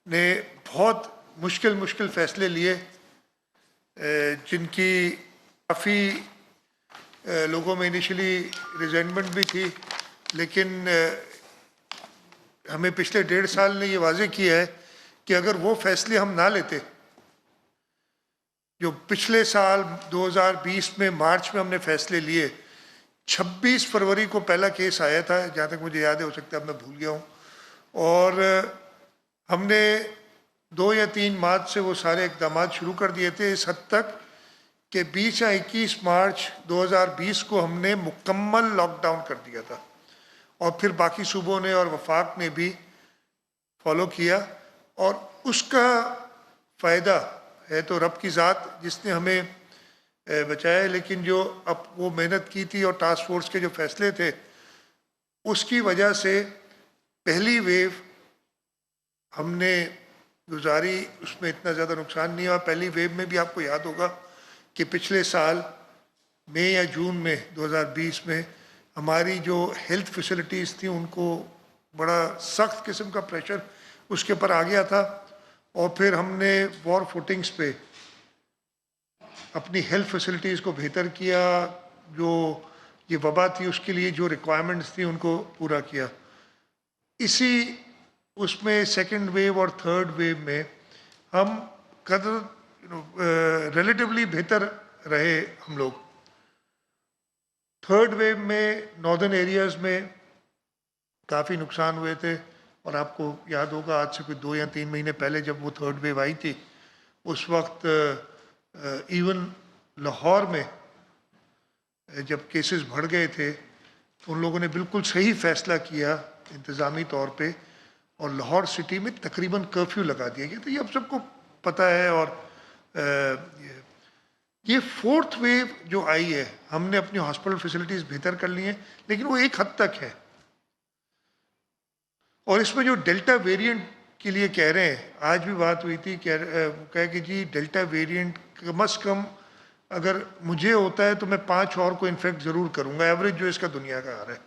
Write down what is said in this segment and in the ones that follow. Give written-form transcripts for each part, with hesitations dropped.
نے بہت مشکل فیصلے لیے جن کی کافی لوگوں میں انیشلی ریزینٹمنٹ بھی تھی، لیکن ہمیں پچھلے 1.5 سال نے یہ واضح کیا ہے کہ اگر وہ فیصلے ہم نہ لیتے جو پچھلے سال 2020 میں مارچ میں ہم نے فیصلے لیے، 26 فروری کو پہلا کیس آیا تھا جہاں تک مجھے یاد ہے، ہو سکتا ہے اب میں بھول گیا ہوں، اور ہم نے 2 یا 3 مارچ سے وہ سارے اقدامات شروع کر دیے تھے، اس حد تک کہ 20 یا 21 مارچ 2020 کو ہم نے مکمل لاک ڈاؤن کر دیا تھا، اور پھر باقی صوبوں نے اور وفاق نے بھی فالو کیا، اور اس کا فائدہ ہے تو رب کی ذات جس نے ہمیں بچایا، لیکن جو اب وہ محنت کی تھی اور ٹاسک فورس کے جو فیصلے تھے اس کی وجہ سے پہلی ویو ہم نے گزاری، اس میں اتنا زیادہ نقصان نہیں ہوا۔ پہلی ویو میں بھی آپ کو یاد ہوگا کہ پچھلے سال مئی یا جون میں 2020 میں ہماری جو ہیلتھ فیسلٹیز تھیں ان کو بڑا سخت قسم کا پریشر اس کے اوپر آ گیا تھا، اور پھر ہم نے وار فوٹنگز پہ اپنی ہیلتھ فیسلٹیز کو بہتر کیا، جو یہ وبا تھی اس کے لیے جو ریکوائرمنٹس تھیں ان کو پورا کیا۔ اسی اس میں سیکنڈ ویو اور تھرڈ ویو میں ہم قدر ریلیٹیولی بہتر رہے ہم لوگ۔ تھرڈ ویو میں ناردرن ایریاز میں کافی نقصان ہوئے تھے، اور آپ کو یاد ہوگا آج سے کوئی 2 یا 3 مہینے پہلے جب وہ تھرڈ ویو آئی تھی، اس وقت ایون لاہور میں جب کیسز بڑھ گئے تھے تو ان لوگوں نے بالکل صحیح فیصلہ کیا انتظامی طور پہ، اور لاہور سٹی میں تقریباً کرفیو لگا دیا گیا۔ تو یہ اب سب کو پتہ ہے، اور یہ فورتھ ویو جو آئی ہے ہم نے اپنی ہاسپٹل فیسلٹیز بہتر کر لی ہیں، لیکن وہ ایک حد تک ہے، اور اس میں جو ڈیلٹا ویریئنٹ کے لیے کہہ رہے ہیں، آج بھی بات ہوئی تھی کہہ کہ جی ڈیلٹا ویریئنٹ کم از کم اگر مجھے ہوتا ہے تو میں 5 اور کو انفیکٹ ضرور کروں گا، ایوریج جو اس کا دنیا کا حال ہے۔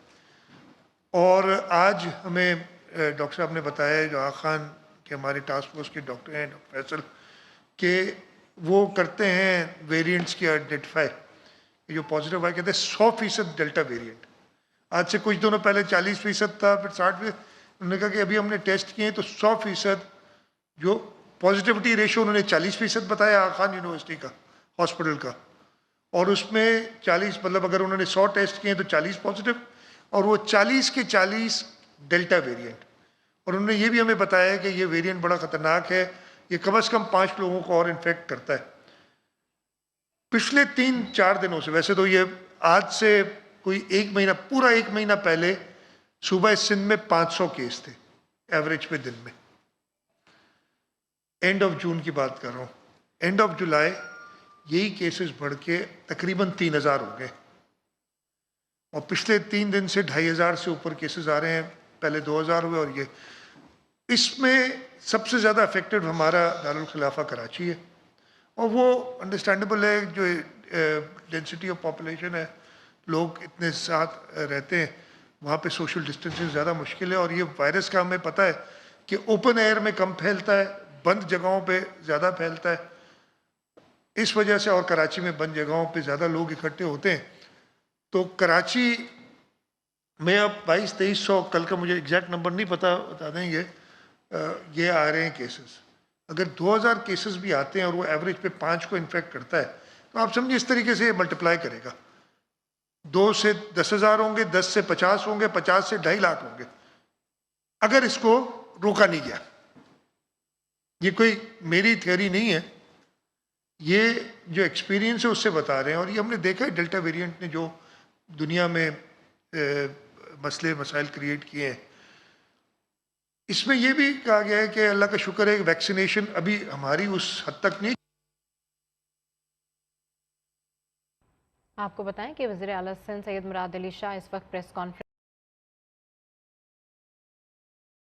اور آج ہمیں ڈاکٹر صاحب نے بتایا، جو آغا خان کے ہمارے ٹاسک فورس کے ڈاکٹر ہیں ڈاکٹر فیصل، کہ وہ کرتے ہیں ویریئنٹس کی آئیڈینٹیفائی، جو پازیٹیو آئے کہتے ہیں 100% ڈیلٹا ویریئنٹ۔ آج سے کچھ دنوں پہلے 40% تھا، پھر 60%۔ انہوں نے کہا کہ ابھی ہم نے ٹیسٹ کیے تو 100% جو پازیٹیوٹی ریشو انہوں نے 40% بتایا آغا خان یونیورسٹی کا ہاسپٹل کا، اور اس میں 40 مطلب اگر انہوں نے 100 ٹیسٹ کیے تو 40 پازیٹیو، اور وہ 40 کے 40 ڈیلٹا ویریئنٹ۔ اور انہوں نے یہ بھی ہمیں بتایا کہ یہ ویریئنٹ بڑا خطرناک ہے، یہ کم از کم 5 لوگوں کو اور انفیکٹ کرتا ہے۔ پچھلے 3-4 دنوں سے، ویسے تو یہ آج سے کوئی 1 مہینہ، پورا 1 مہینہ پہلے صوبہ سندھ میں 500 کیس تھے ایوریج پہ دن میں، اینڈ آف جون کی بات کر رہا ہوں۔ اینڈ آف جولائی یہی کیسز بڑھ کے تقریباً 3000 ہو گئے، اور پچھلے 3 دن سے 2500 سے اوپر کیسز آ رہے ہیں، پہلے 2000 ہوئے، اور یہ اس میں سب سے زیادہ افیکٹڈ ہمارا دارالخلافہ کراچی ہے، اور وہ انڈرسٹینڈیبل ہے، جو ڈینسٹی آف پاپولیشن ہے، لوگ اتنے ساتھ رہتے ہیں، وہاں پہ سوشل ڈسٹینسنگ زیادہ مشکل ہے، اور یہ وائرس کا ہمیں پتہ ہے کہ اوپن ایئر میں کم پھیلتا ہے، بند جگہوں پہ زیادہ پھیلتا ہے، اس وجہ سے، اور کراچی میں بند جگہوں پہ زیادہ لوگ اکٹھے ہوتے ہیں۔ تو کراچی میں اب 2200-2300، کل کا مجھے ایگزیکٹ نمبر نہیں پتہ، بتا دیں یہ آ رہے ہیں کیسز۔ اگر 2000 کیسز بھی آتے ہیں اور وہ ایوریج پہ 5 کو انفیکٹ کرتا ہے تو آپ سمجھیں اس طریقے سے یہ ملٹیپلائی کرے گا، 2 سے 10,000 ہوں گے، 10 سے 50 ہوں گے، 50 سے 2.5 لاکھ ہوں گے اگر اس کو روکا نہیں گیا۔ یہ کوئی میری تھیوری نہیں ہے، یہ جو ایکسپیرینس ہے اس سے بتا رہے ہیں، اور یہ ہم نے دیکھا ہے ڈیلٹا ویریئنٹ نے جو دنیا میں مسائل کریٹ کیے ہیں۔ اس میں یہ بھی کہا گیا ہے کہ اللہ کا شکر ہے کہ ویکسینیشن ابھی ہماری اس حد تک نہیں۔ آپ کو بتائیں کہ وزیر اعلیٰ سندھ سید مراد علی شاہ اس وقت پریس کانفرنس